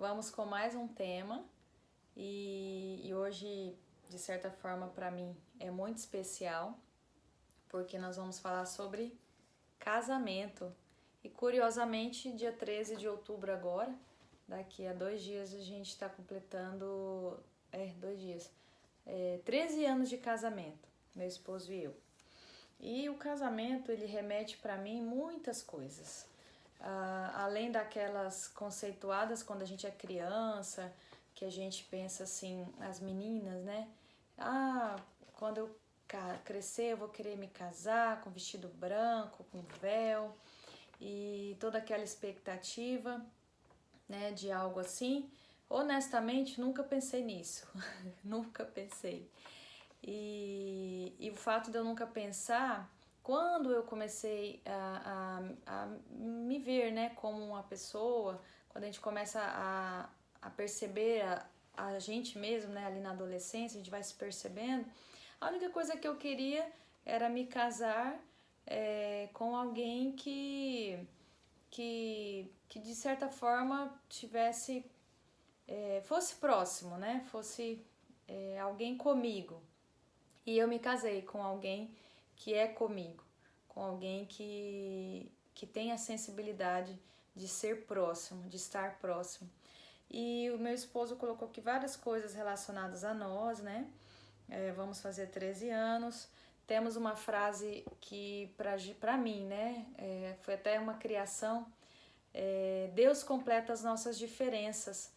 Vamos com mais um tema e hoje, de certa forma, para mim é muito especial porque nós vamos falar sobre casamento. E curiosamente, dia 13 de outubro agora, daqui a 2 dias a gente está completando, 2 dias, 13 anos de casamento, meu esposo e eu. E o casamento, ele remete para mim muitas coisas. Além daquelas conceituadas quando a gente é criança, que a gente pensa assim, as meninas, né? Quando eu crescer eu vou querer me casar com vestido branco, com véu e toda aquela expectativa, né, de algo assim. Honestamente, nunca pensei nisso, nunca pensei. E o fato de eu nunca pensar, quando eu comecei a me ver, né, como uma pessoa, quando a gente começa a perceber a gente mesmo, né, ali na adolescência, a gente vai se percebendo, a única coisa que eu queria era me casar com alguém que de certa forma tivesse, fosse próximo, né, fosse alguém comigo. E eu me casei com alguém que é comigo, com alguém que tem a sensibilidade de ser próximo, de estar próximo. E o meu esposo colocou aqui várias coisas relacionadas a nós, né? Vamos fazer 13 anos. Temos uma frase que, para mim, né? Foi até uma criação. Deus completa as nossas diferenças.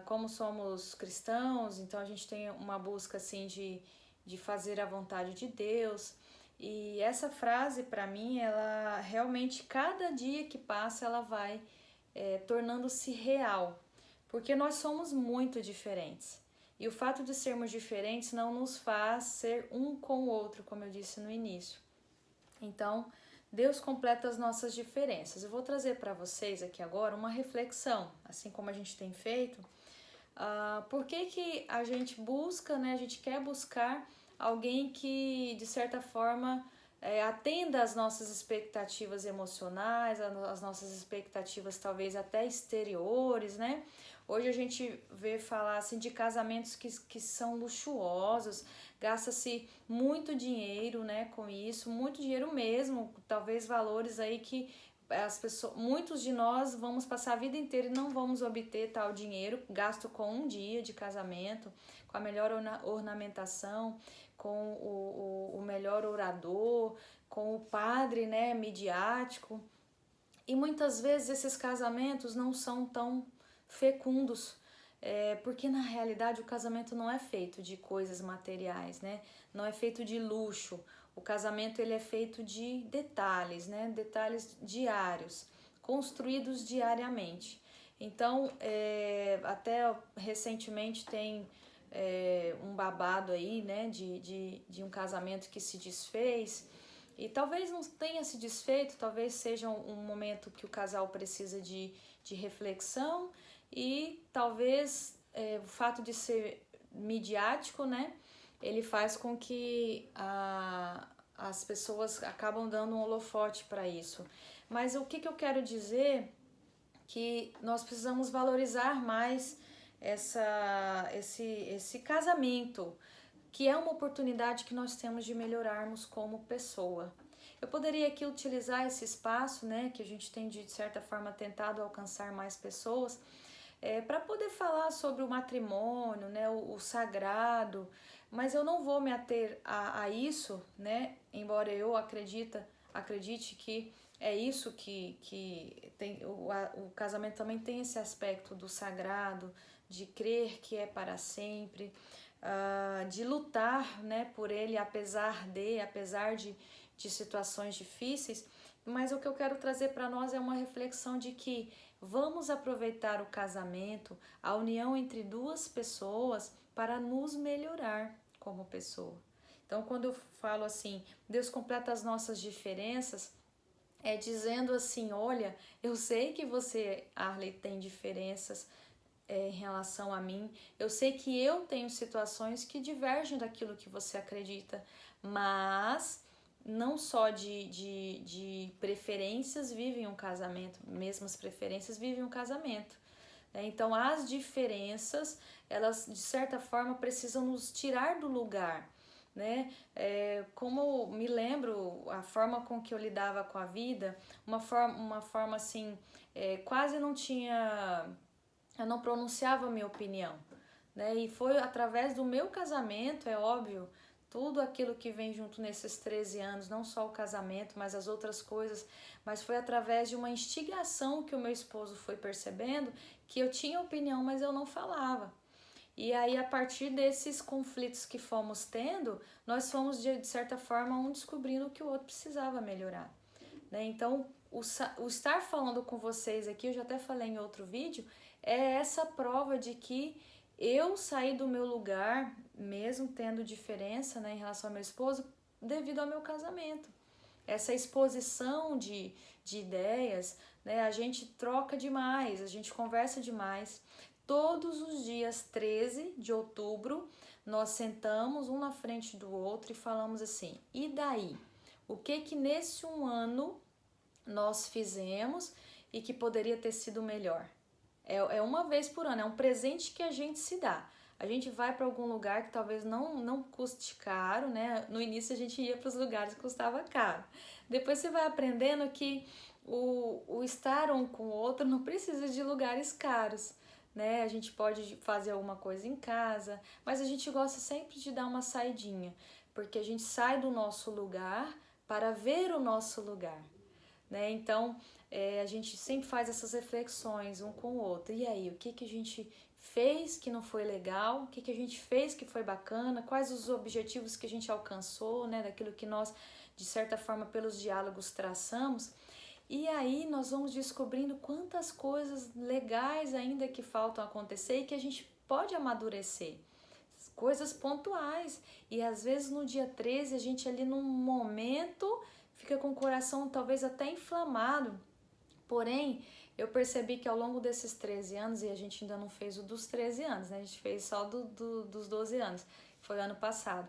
Como somos cristãos, então a gente tem uma busca assim de fazer a vontade de Deus. E essa frase, para mim, ela realmente, cada dia que passa, ela vai tornando-se real, porque nós somos muito diferentes. E o fato de sermos diferentes não nos faz ser um com o outro, como eu disse no início. Então, Deus completa as nossas diferenças. Eu vou trazer para vocês aqui agora uma reflexão, assim como a gente tem feito. Por que a gente busca, né? A gente quer buscar alguém que, de certa forma, atenda às nossas expectativas emocionais, às nossas expectativas talvez até exteriores, né? Hoje a gente vê falar assim de casamentos que são luxuosos, gasta-se muito dinheiro, né, com isso, muito dinheiro mesmo, talvez valores aí que as pessoas, muitos de nós vamos passar a vida inteira e não vamos obter tal dinheiro, gasto com um dia de casamento, com a melhor ornamentação, com o melhor orador, com o padre, né, midiático. E muitas vezes esses casamentos não são tão fecundos, porque na realidade o casamento não é feito de coisas materiais, né? Não é feito de luxo. O casamento ele é feito de detalhes, né? Detalhes diários, construídos diariamente. Então, até recentemente tem um babado aí, né? De um casamento que se desfez. E talvez não tenha se desfeito, talvez seja um momento que o casal precisa de reflexão e talvez o fato de ser midiático, né, ele faz com que as pessoas acabam dando um holofote para isso. Mas o que eu quero dizer que nós precisamos valorizar mais esse casamento, que é uma oportunidade que nós temos de melhorarmos como pessoa. Eu poderia aqui utilizar esse espaço, né, que a gente tem de certa forma tentado alcançar mais pessoas, para poder falar sobre o matrimônio, né, o sagrado, mas eu não vou me ater a isso, né, embora eu acredite que é isso que tem, o casamento também tem esse aspecto do sagrado, de crer que é para sempre, de lutar, né, por ele, apesar de situações difíceis. Mas o que eu quero trazer para nós é uma reflexão de que vamos aproveitar o casamento, a união entre duas pessoas, para nos melhorar como pessoa. Então, quando eu falo assim, Deus completa as nossas diferenças, é dizendo assim, olha, eu sei que você, Arley, tem diferenças em relação a mim, eu sei que eu tenho situações que divergem daquilo que você acredita, mas não só de preferências vivem um casamento, mesmas preferências vivem um casamento. Então, as diferenças, elas de certa forma precisam nos tirar do lugar, né? Como me lembro a forma com que eu lidava com a vida, uma forma assim, quase não tinha, eu não pronunciava a minha opinião, né? E foi através do meu casamento, é óbvio, tudo aquilo que vem junto nesses 13 anos, não só o casamento, mas as outras coisas, mas foi através de uma instigação que o meu esposo foi percebendo que eu tinha opinião, mas eu não falava. E aí, a partir desses conflitos que fomos tendo, nós fomos, de certa forma, um descobrindo o que o outro precisava melhorar, né? Então, o estar falando com vocês aqui, eu já até falei em outro vídeo, é essa prova de que eu saí do meu lugar, mesmo tendo diferença, né, em relação ao meu esposo, devido ao meu casamento. Essa exposição de ideias, né, a gente troca demais, a gente conversa demais. Todos os dias 13 de outubro, nós sentamos um na frente do outro e falamos assim: e daí? O que nesse um ano nós fizemos e que poderia ter sido melhor? É uma vez por ano, é um presente que a gente se dá. A gente vai para algum lugar que talvez não custe caro, né? No início a gente ia para os lugares que custava caro. Depois você vai aprendendo que o estar um com o outro não precisa de lugares caros, né? A gente pode fazer alguma coisa em casa, mas a gente gosta sempre de dar uma saidinha, porque a gente sai do nosso lugar para ver o nosso lugar, né? Então, a gente sempre faz essas reflexões um com o outro. E aí, o que a gente fez que não foi legal? O que a gente fez que foi bacana? Quais os objetivos que a gente alcançou, né? Daquilo que nós, de certa forma, pelos diálogos traçamos. E aí nós vamos descobrindo quantas coisas legais ainda que faltam acontecer e que a gente pode amadurecer. Coisas pontuais. E às vezes no dia 13 a gente ali num momento fica com o coração talvez até inflamado. Porém, eu percebi que ao longo desses 13 anos, e a gente ainda não fez o dos 13 anos, né? A gente fez só dos 12 anos, foi ano passado.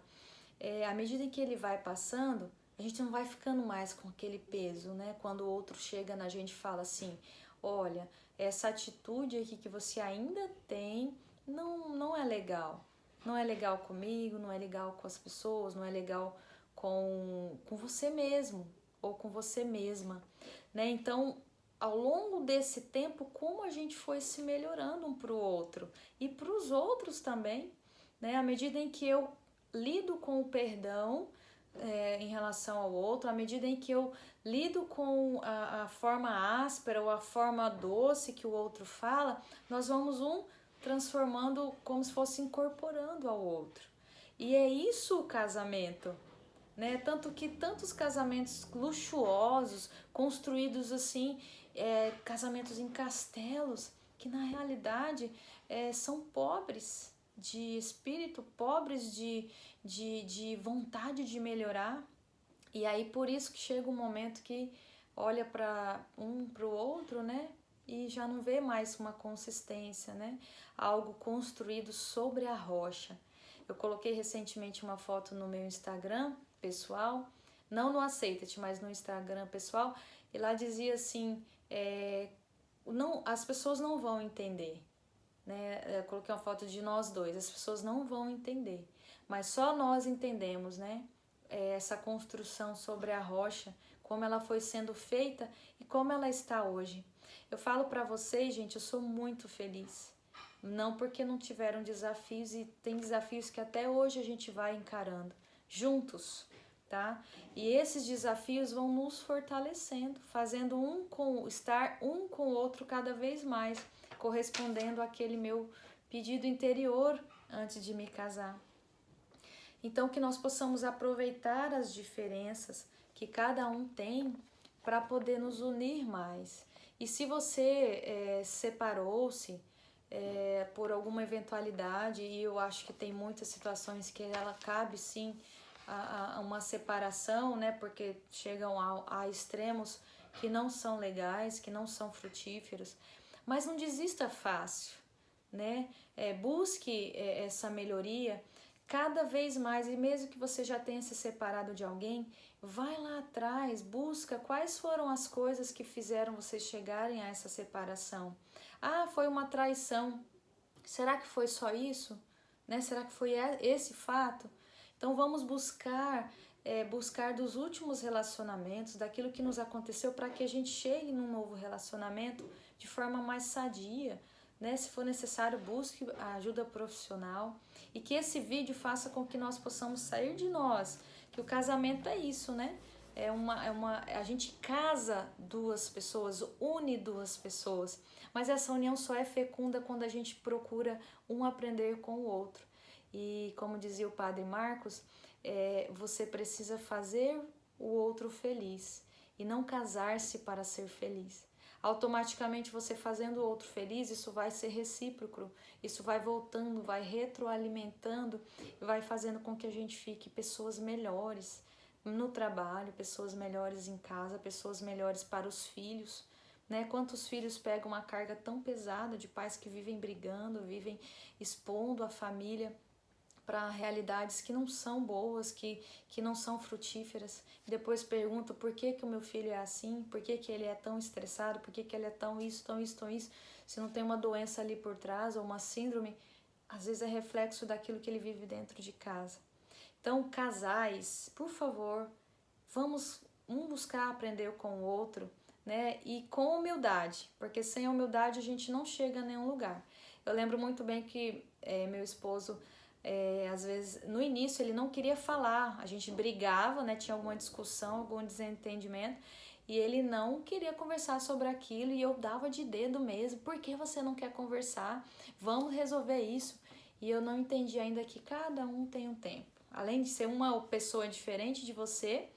À medida em que ele vai passando, a gente não vai ficando mais com aquele peso, né? Quando o outro chega na gente e fala assim: olha, essa atitude aqui que você ainda tem não é legal. Não é legal comigo, não é legal com as pessoas, não é legal com você mesmo ou com você mesma, né? Então, ao longo desse tempo, como a gente foi se melhorando um para o outro e para os outros também, né? À medida em que eu lido com o perdão em relação ao outro, à medida em que eu lido com a forma áspera ou a forma doce que o outro fala, nós vamos transformando como se fosse incorporando ao outro. E é isso o casamento, né? Tanto que tantos casamentos luxuosos, construídos assim, casamentos em castelos, que na realidade são pobres de espírito, pobres de vontade de melhorar. E aí por isso que chega um momento que olha para o outro, né? E já não vê mais uma consistência, né? Algo construído sobre a rocha. Eu coloquei recentemente uma foto no meu Instagram pessoal, não no Aceita-te, mas no Instagram pessoal, e lá dizia assim, não, as pessoas não vão entender, né? Eu coloquei uma foto de nós dois, as pessoas não vão entender, mas só nós entendemos, né? Essa construção sobre a rocha, como ela foi sendo feita e como ela está hoje. Eu falo para vocês, gente, eu sou muito feliz. Não porque não tiveram desafios, e tem desafios que até hoje a gente vai encarando juntos, tá? E esses desafios vão nos fortalecendo, fazendo estar um com o outro cada vez mais, correspondendo àquele meu pedido interior antes de me casar. Então, que nós possamos aproveitar as diferenças que cada um tem para poder nos unir mais. E se você separou-se por alguma eventualidade, e eu acho que tem muitas situações que ela cabe sim a uma separação, né? Porque chegam a extremos que não são legais, que não são frutíferos. Mas não desista fácil, né? Busque essa melhoria cada vez mais, e mesmo que você já tenha se separado de alguém, vai lá atrás, busca quais foram as coisas que fizeram vocês chegarem a essa separação. Ah, foi uma traição. Será que foi só isso? Né? Será que foi esse fato? Então vamos buscar dos últimos relacionamentos, daquilo que nos aconteceu, para que a gente chegue num novo relacionamento de forma mais sadia, né? Se for necessário, busque a ajuda profissional e que esse vídeo faça com que nós possamos sair de nós, que o casamento é isso, né? A gente casa duas pessoas, une duas pessoas, mas essa união só é fecunda quando a gente procura um aprender com o outro. E como dizia o padre Marcos, você precisa fazer o outro feliz e não casar-se para ser feliz. Automaticamente você fazendo o outro feliz, isso vai ser recíproco, isso vai voltando, vai retroalimentando e vai fazendo com que a gente fique pessoas melhores no trabalho, pessoas melhores em casa, pessoas melhores para os filhos, né? Quantos filhos pegam uma carga tão pesada de pais que vivem brigando, vivem expondo a família para realidades que não são boas, que não são frutíferas. Depois pergunto por que o meu filho é assim, por que ele é tão estressado, por que ele é tão isso, tão isso, tão isso. Se não tem uma doença ali por trás ou uma síndrome, às vezes é reflexo daquilo que ele vive dentro de casa. Então, casais, por favor, vamos buscar aprender com o outro, né? E com humildade, porque sem humildade a gente não chega a nenhum lugar. Eu lembro muito bem que meu esposo, às vezes, no início ele não queria falar, a gente brigava, né? Tinha alguma discussão, algum desentendimento, e ele não queria conversar sobre aquilo e eu dava de dedo mesmo. Por que você não quer conversar? Vamos resolver isso. E eu não entendi ainda que cada um tem um tempo. Além de ser uma pessoa diferente de você,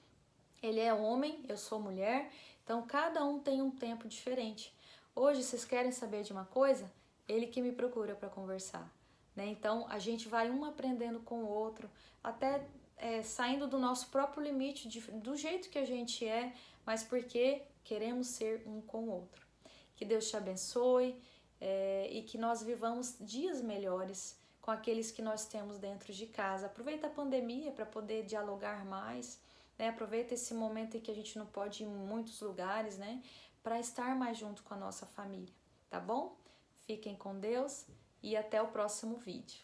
ele é homem, eu sou mulher, então cada um tem um tempo diferente. Hoje, vocês querem saber de uma coisa? Ele que me procura para conversar, né? Então a gente vai um aprendendo com o outro, até saindo do nosso próprio limite, do jeito que a gente é, mas porque queremos ser um com o outro. Que Deus te abençoe e que nós vivamos dias melhores com aqueles que nós temos dentro de casa. Aproveita a pandemia para poder dialogar mais, né? Aproveita esse momento em que a gente não pode ir em muitos lugares, né? Para estar mais junto com a nossa família, tá bom? Fiquem com Deus e até o próximo vídeo.